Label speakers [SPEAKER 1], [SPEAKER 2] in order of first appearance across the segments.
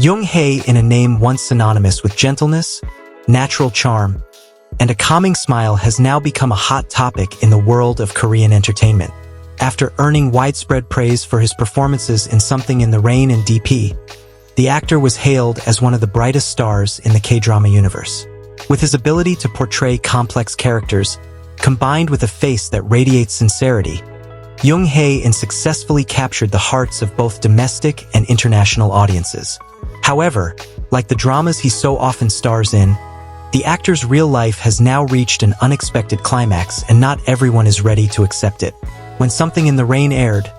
[SPEAKER 1] Jung Hae In, a name once synonymous with gentleness, natural charm, and a calming smile, has now become a hot topic in the world of Korean entertainment. After earning widespread praise for his performances in Something in the Rain and DP, the actor was hailed as one of the brightest stars in the K-drama universe. With his ability to portray complex characters, combined with a face that radiates sincerity, Jung Hae In successfully captured the hearts of both domestic and international audiences. However, like the dramas he so often stars in, the actor's real life has now reached an unexpected climax, and not everyone is ready to accept it. When Something in the Rain aired,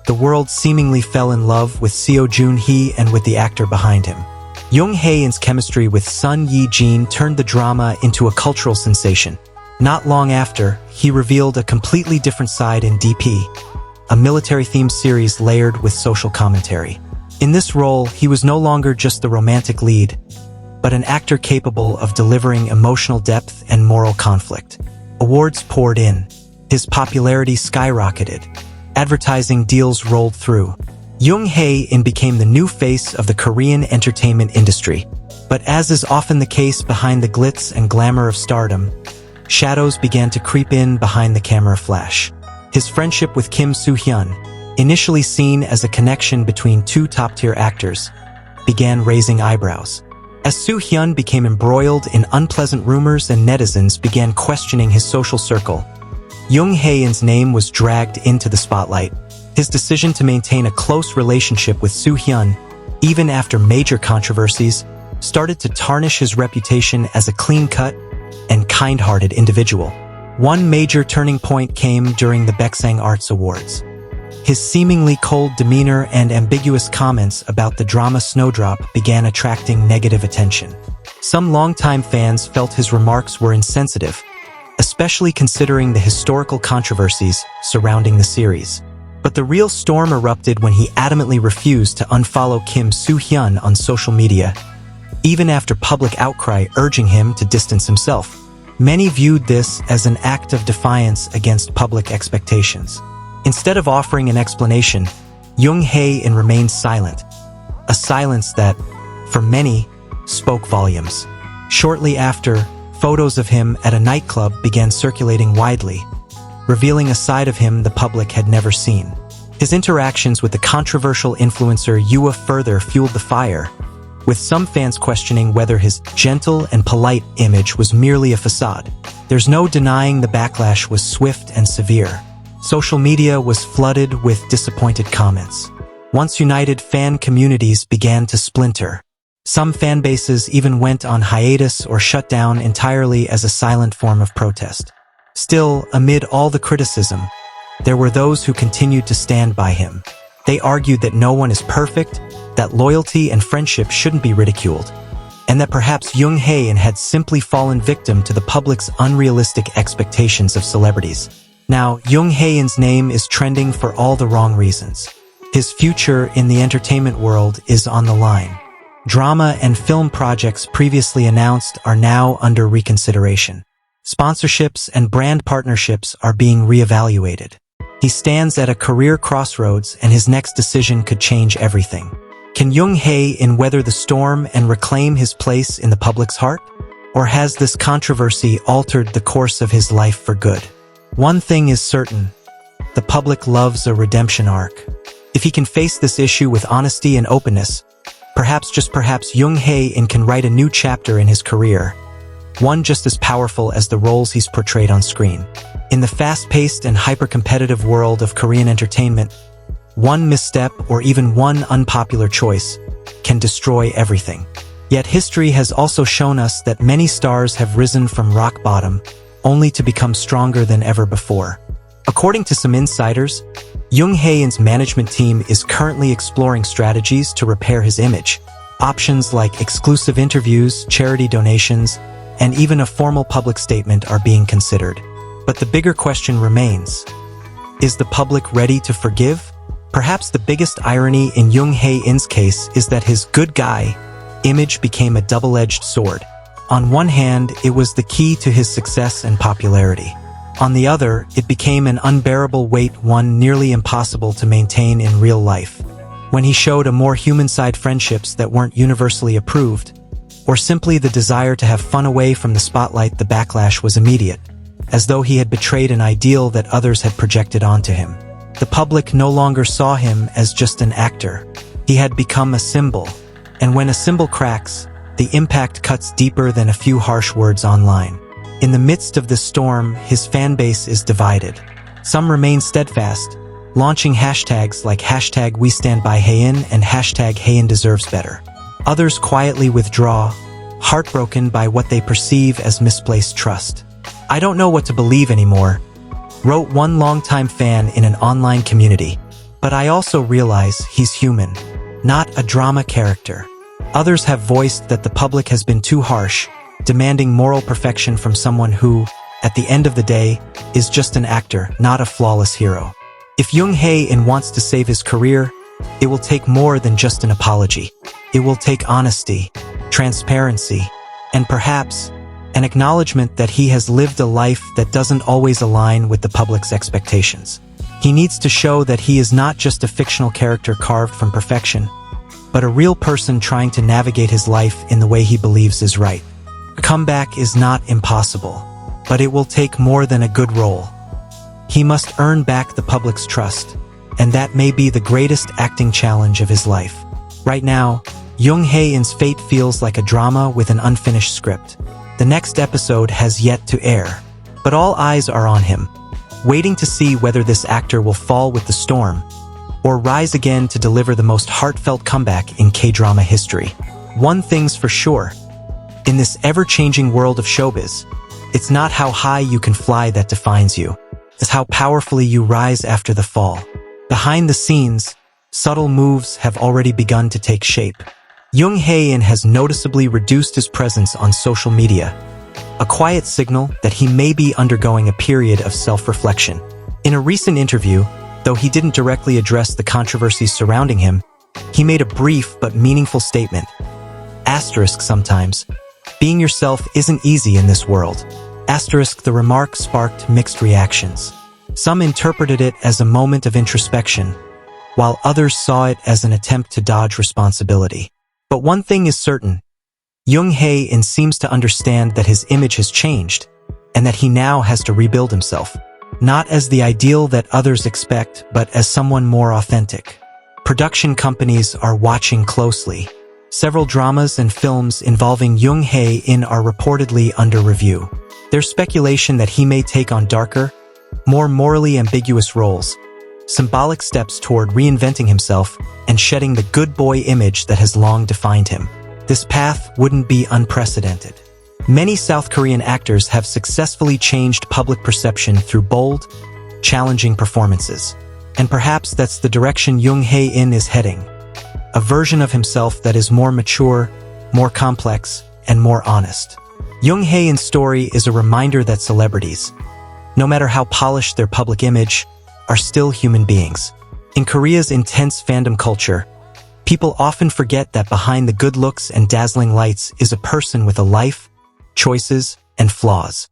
[SPEAKER 1] the world seemingly fell in love with Seo Joon-hee and with the actor behind him. Jung Hae In's chemistry with Sun Ye-jin turned the drama into a cultural sensation. Not long after, he revealed a completely different side in DP, a military-themed series layered with social commentary. In this role, he was no longer just the romantic lead, but an actor capable of delivering emotional depth and moral conflict. Awards poured in. His popularity skyrocketed. Advertising deals rolled through. Jung Hae In became the new face of the Korean entertainment industry. But as is often the case behind the glitz and glamour of stardom, shadows began to creep in behind the camera flash. His friendship with Kim Soo-hyun, initially seen as a connection between two top-tier actors, began raising eyebrows. As Soo-hyun became embroiled in unpleasant rumors and netizens began questioning his social circle, Jung Hae In's name was dragged into the spotlight. His decision to maintain a close relationship with Soo-hyun, even after major controversies, started to tarnish his reputation as a clean-cut and kind-hearted individual. One major turning point came during the Baeksang Arts Awards. His seemingly cold demeanor and ambiguous comments about the drama Snowdrop began attracting negative attention. Some longtime fans felt his remarks were insensitive, especially considering the historical controversies surrounding the series. But the real storm erupted when he adamantly refused to unfollow Kim Soo-hyun on social media, even after public outcry urging him to distance himself. Many viewed this as an act of defiance against public expectations. Instead of offering an explanation, Jung Hae In remained silent, a silence that, for many, spoke volumes. Shortly after, photos of him at a nightclub began circulating widely, revealing a side of him the public had never seen. His interactions with the controversial influencer Yua further fueled the fire, with some fans questioning whether his gentle and polite image was merely a facade. There's no denying the backlash was swift and severe. Social media was flooded with disappointed comments. Once united fan communities began to splinter. Some fan bases even went on hiatus or shut down entirely as a silent form of protest. Still, amid all the criticism, there were those who continued to stand by him. They argued that no one is perfect, that loyalty and friendship shouldn't be ridiculed, and that perhaps Jung Hae In had simply fallen victim to the public's unrealistic expectations of celebrities. Now, Jung Hae In's name is trending for all the wrong reasons. His future in the entertainment world is on the line. Drama and film projects previously announced are now under reconsideration. Sponsorships and brand partnerships are being reevaluated. He stands at a career crossroads, and his next decision could change everything. Can Jung Hae In weather the storm and reclaim his place in the public's heart? Or has this controversy altered the course of his life for good? One thing is certain: the public loves a redemption arc. If he can face this issue with honesty and openness, perhaps, just perhaps, Jung Hae In can write a new chapter in his career, one just as powerful as the roles he's portrayed on screen. In the fast-paced and hyper-competitive world of Korean entertainment, one misstep or even one unpopular choice can destroy everything. Yet history has also shown us that many stars have risen from rock bottom, only to become stronger than ever before. According to some insiders, Jung Hae In's management team is currently exploring strategies to repair his image. Options like exclusive interviews, charity donations, and even a formal public statement are being considered. But the bigger question remains: is the public ready to forgive? Perhaps the biggest irony in Jung Hae In's case is that his good guy image became a double-edged sword. On one hand, it was the key to his success and popularity. On the other, it became an unbearable weight, one nearly impossible to maintain in real life. When he showed a more human side, friendships that weren't universally approved, or simply the desire to have fun away from the spotlight, the backlash was immediate, as though he had betrayed an ideal that others had projected onto him. The public no longer saw him as just an actor. He had become a symbol, and when a symbol cracks, the impact cuts deeper than a few harsh words online. In the midst of this storm, his fan base is divided. Some remain steadfast, launching hashtags like hashtag We Stand By Hae In and hashtag Hae In Deserves Better. Others quietly withdraw, heartbroken by what they perceive as misplaced trust. "I don't know what to believe anymore," wrote one longtime fan in an online community. "But I also realize he's human, not a drama character." Others have voiced that the public has been too harsh, demanding moral perfection from someone who, at the end of the day, is just an actor, not a flawless hero. If Jung Hae In wants to save his career, it will take more than just an apology. It will take honesty, transparency, and perhaps an acknowledgement that he has lived a life that doesn't always align with the public's expectations. He needs to show that he is not just a fictional character carved from perfection, but a real person trying to navigate his life in the way he believes is right. A comeback is not impossible, but it will take more than a good role. He must earn back the public's trust, and that may be the greatest acting challenge of his life. Right now, Jung Hae In's fate feels like a drama with an unfinished script. The next episode has yet to air, but all eyes are on him, waiting to see whether this actor will fall with the storm or rise again to deliver the most heartfelt comeback in K-drama history. One thing's for sure, in this ever-changing world of showbiz, it's not how high you can fly that defines you, it's how powerfully you rise after the fall. Behind the scenes, subtle moves have already begun to take shape. Jung Hae In has noticeably reduced his presence on social media, a quiet signal that he may be undergoing a period of self-reflection. In a recent interview, though he didn't directly address the controversies surrounding him, he made a brief but meaningful statement. Sometimes, being yourself isn't easy in this world. The remark sparked mixed reactions. Some interpreted it as a moment of introspection, while others saw it as an attempt to dodge responsibility. But one thing is certain, Jung Hae In seems to understand that his image has changed, and that he now has to rebuild himself, not as the ideal that others expect, but as someone more authentic. Production companies are watching closely. Several dramas and films involving Jung Hae In are reportedly under review. There's speculation that he may take on darker, more morally ambiguous roles, symbolic steps toward reinventing himself and shedding the good boy image that has long defined him. This path wouldn't be unprecedented. Many South Korean actors have successfully changed public perception through bold, challenging performances. And perhaps that's the direction Jung Hae In is heading. A version of himself that is more mature, more complex, and more honest. Jung Hae In's story is a reminder that celebrities, no matter how polished their public image, are still human beings. In Korea's intense fandom culture, people often forget that behind the good looks and dazzling lights is a person with a life, choices, and flaws.